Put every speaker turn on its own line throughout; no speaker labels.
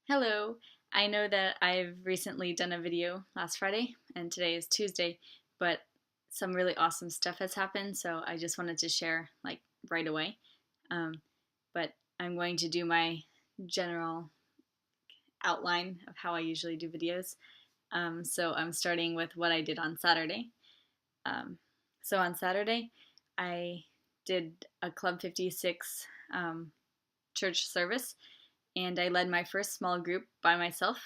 Hello! I know that I've recently done a video last Friday, and today is Tuesday, but some really awesome stuff has happened, so I just wanted to share, like, right away. Um, but I'm going to do my general outline of how I usually do videos. So I'm starting with what I did on Saturday. Um, so on Saturday, I did a Club 56 church service, and I led my first small group by myself,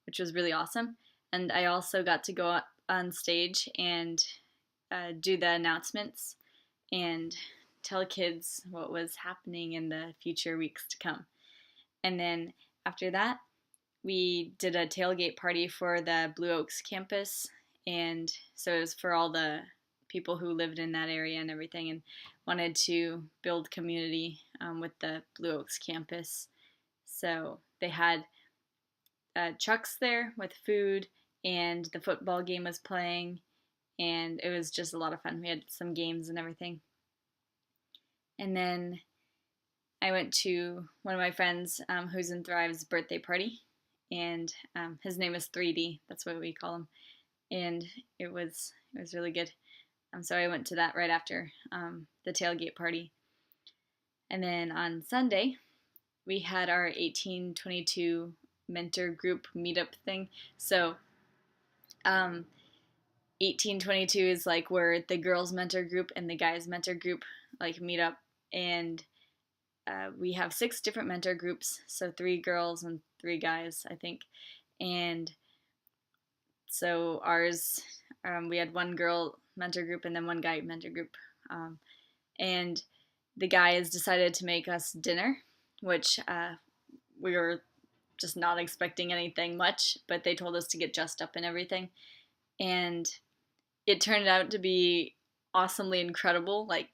which was really awesome. And I also got to go up on stage and do the announcements and tell kids what was happening in the future weeks to come. And then after that, we did a tailgate party for the Blue Oaks campus, and so it was for all the people who lived in that area and everything, and wanted to build community with the Blue Oaks campus. So they had trucks there with food, and the football game was playing, and it was just a lot of fun. We had some games and everything. And then I went to one of my friends who's in Thrive's birthday party, and his name is 3D. That's what we call him, and it was really good. So I went to that right after the tailgate party. And then on Sunday, we had our 1822 mentor group meetup thing. So 1822 is like where the girls mentor group and the guys mentor group like meet up, and we have 6 different mentor groups, so 3 girls and 3 guys, I think. And so ours, we had 1 girl mentor group and then 1 guy mentor group. And the guys decided to make us dinner, which we were just not expecting anything much, but they told us to get dressed up and everything. And it turned out to be awesomely incredible. Like,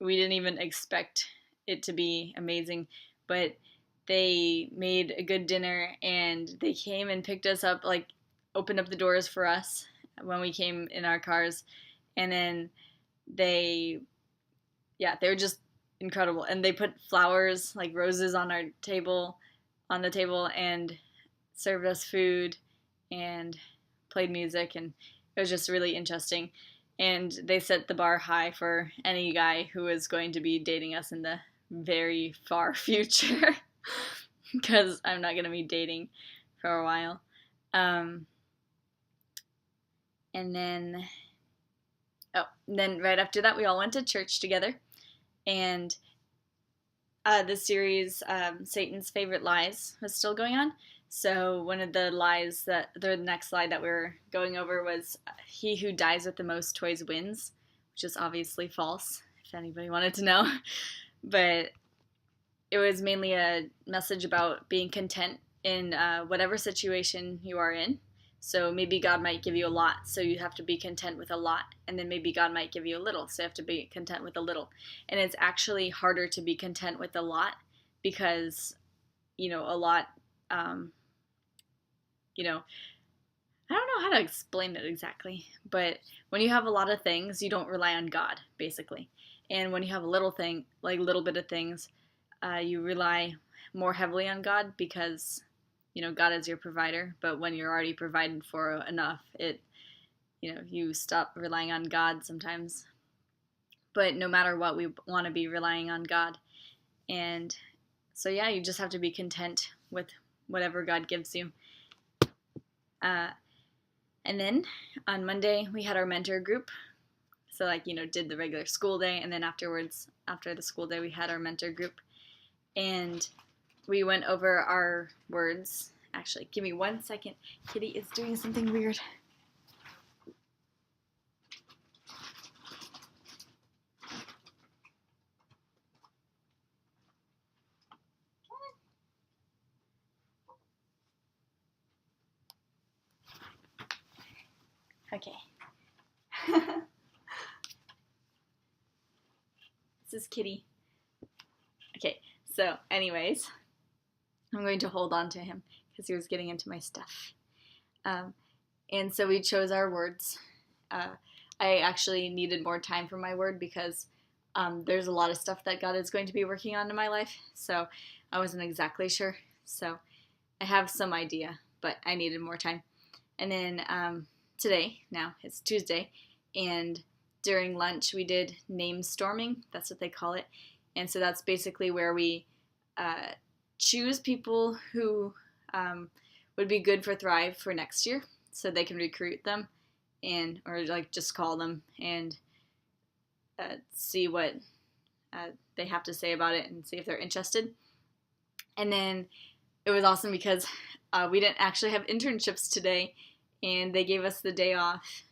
we didn't even expect it to be amazing, but they made a good dinner, and they came and picked us up, like, opened up the doors for us when we came in our cars. And then they were just incredible. And they put flowers, like roses, on the table, and served us food and played music, and it was just really interesting. And they set the bar high for any guy who was going to be dating us in the very far future, because I'm not going to be dating for a while. And then right after that, we all went to church together, and the series Satan's Favorite Lies was still going on. So one of the next lie that we were going over was, he who dies with the most toys wins, which is obviously false, if anybody wanted to know. But it was mainly a message about being content in whatever situation you are in. So maybe God might give you a lot, so you have to be content with a lot. And then maybe God might give you a little, so you have to be content with a little. And it's actually harder to be content with a lot, because, a lot, I don't know how to explain it exactly. But when you have a lot of things, you don't rely on God, basically. And when you have a little thing, like a little bit of things, you rely more heavily on God, because God is your provider. But when you're already provided for enough, you stop relying on God sometimes. But no matter what, we want to be relying on God. And so, you just have to be content with whatever God gives you. And then on Monday, we had our mentor group. So, did the regular school day, and then afterwards, after the school day, we had our mentor group. And we went over our words. Actually, give me 1 second. Kitty is doing something weird. Okay. This is Kitty. Okay, so anyways, I'm going to hold on to him because he was getting into my stuff. And so we chose our words. I actually needed more time for my word, because there's a lot of stuff that God is going to be working on in my life, so I wasn't exactly sure. So I have some idea, but I needed more time. And then today, now it's Tuesday, and during lunch we did name storming. That's what they call it. And so that's basically where we choose people who would be good for Thrive for next year, so they can recruit them, and or like just call them and see what they have to say about it and see if they're interested. And then it was awesome because we didn't actually have internships today, and they gave us the day off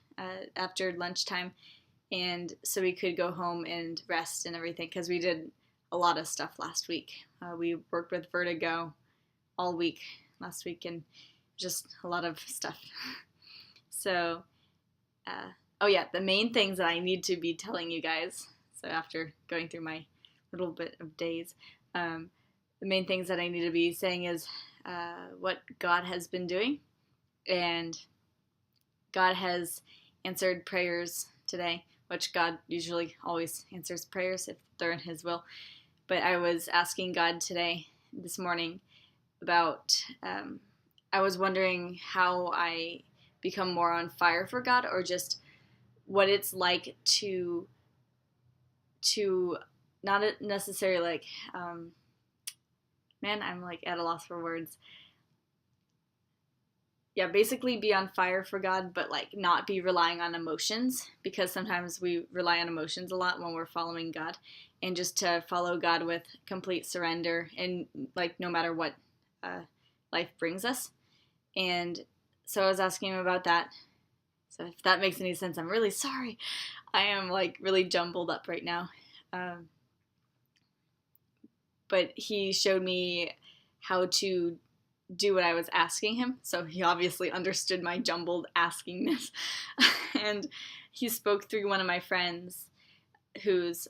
after lunchtime, and so we could go home and rest and everything because we did a lot of stuff last week. We worked with Vertigo all week last week, and just a lot of stuff. So, oh yeah, the main things that I need to be telling you guys, so after going through my little bit of days, the main things that I need to be saying is what God has been doing, and God has answered prayers today, which God usually always answers prayers if they're in His will. But I was asking God this morning, about, I was wondering how I become more on fire for God, or just what it's like to not necessarily like, man, I'm like at a loss for words. Yeah, basically be on fire for God, but like not be relying on emotions, because sometimes we rely on emotions a lot when we're following God, and just to follow God with complete surrender, and like no matter what life brings us. And so I was asking him about that. So if that makes any sense, I'm really sorry. I am like really jumbled up right now. But he showed me how to do what I was asking him. So he obviously understood my jumbled askingness. And he spoke through one of my friends who's,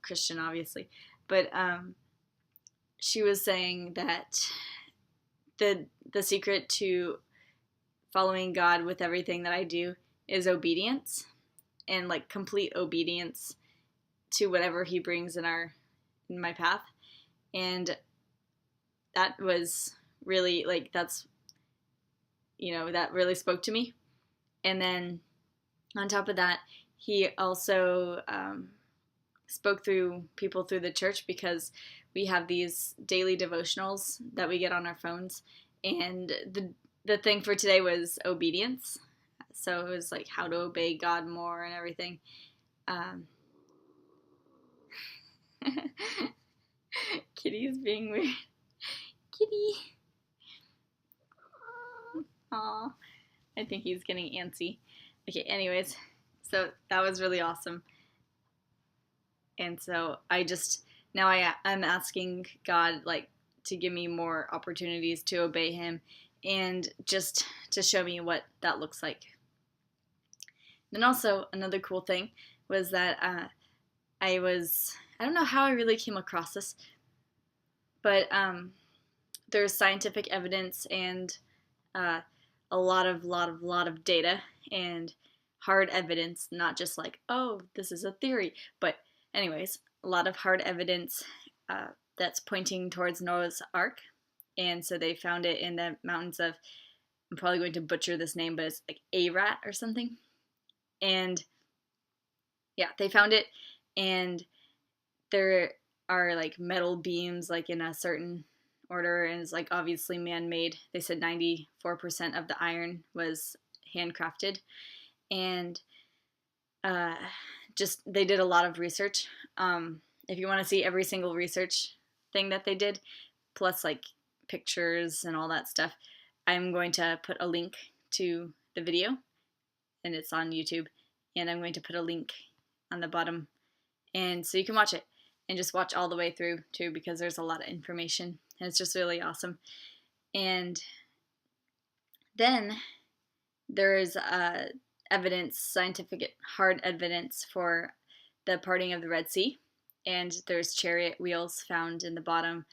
Christian, obviously. But she was saying that the secret to following God with everything that I do is obedience, and like complete obedience to whatever He brings in my path. And that was really like, that really spoke to me. And then on top of that, he also spoke through people through the church, because we have these daily devotionals that we get on our phones, and the thing for today was obedience. So it was like how to obey God more and everything. Kitty's being weird. Kitty. Aw, I think he's getting antsy. Okay, anyways, so that was really awesome. And so I'm asking God, like, to give me more opportunities to obey Him, and just to show me what that looks like. Then also another cool thing was that I don't know how I really came across this, but there's scientific evidence and a lot of data and hard evidence, not just like, oh, this is a theory, but anyways, a lot of hard evidence that's pointing towards Noah's Ark. And so they found it in the mountains of, I'm probably going to butcher this name, but it's like Arat or something. And yeah, they found it, and there are like metal beams like in a certain order, and it's like obviously man-made. They said 94% of the iron was handcrafted, and just they did a lot of research. If you want to see every single research thing that they did, plus like pictures and all that stuff, I'm going to put a link to the video, and it's on YouTube, and I'm going to put a link on the bottom, and so you can watch it and just watch all the way through too, because there's a lot of information, and it's just really awesome. And then there is evidence, scientific hard evidence for the parting of the Red Sea, and there's chariot wheels found in the bottom.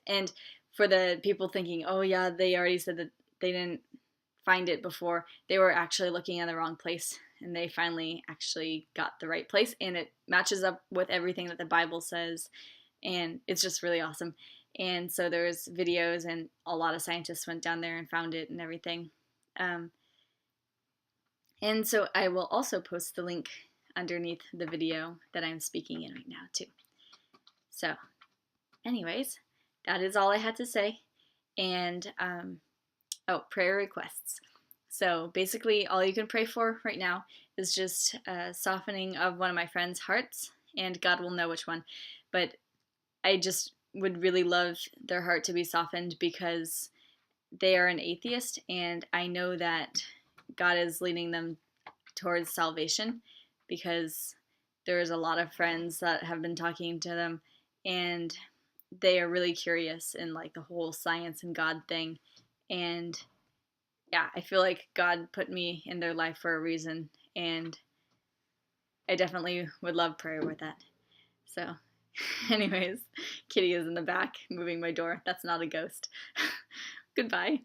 And for the people thinking, oh yeah, they already said that they didn't find it before, they were actually looking in the wrong place, and they finally actually got the right place, and it matches up with everything that the Bible says, and it's just really awesome. And so there's videos, and a lot of scientists went down there and found it and everything. And so I will also post the link underneath the video that I'm speaking in right now too. So anyways, that is all I had to say. And prayer requests. So basically all you can pray for right now is just softening of one of my friends' hearts, and God will know which one. But I just would really love their heart to be softened because they are an atheist, and I know that God is leading them towards salvation, because there's a lot of friends that have been talking to them, and they are really curious in like the whole science and God thing. And yeah, I feel like God put me in their life for a reason, and I definitely would love prayer with that. So anyways, Kitty is in the back moving my door. That's not a ghost. Goodbye.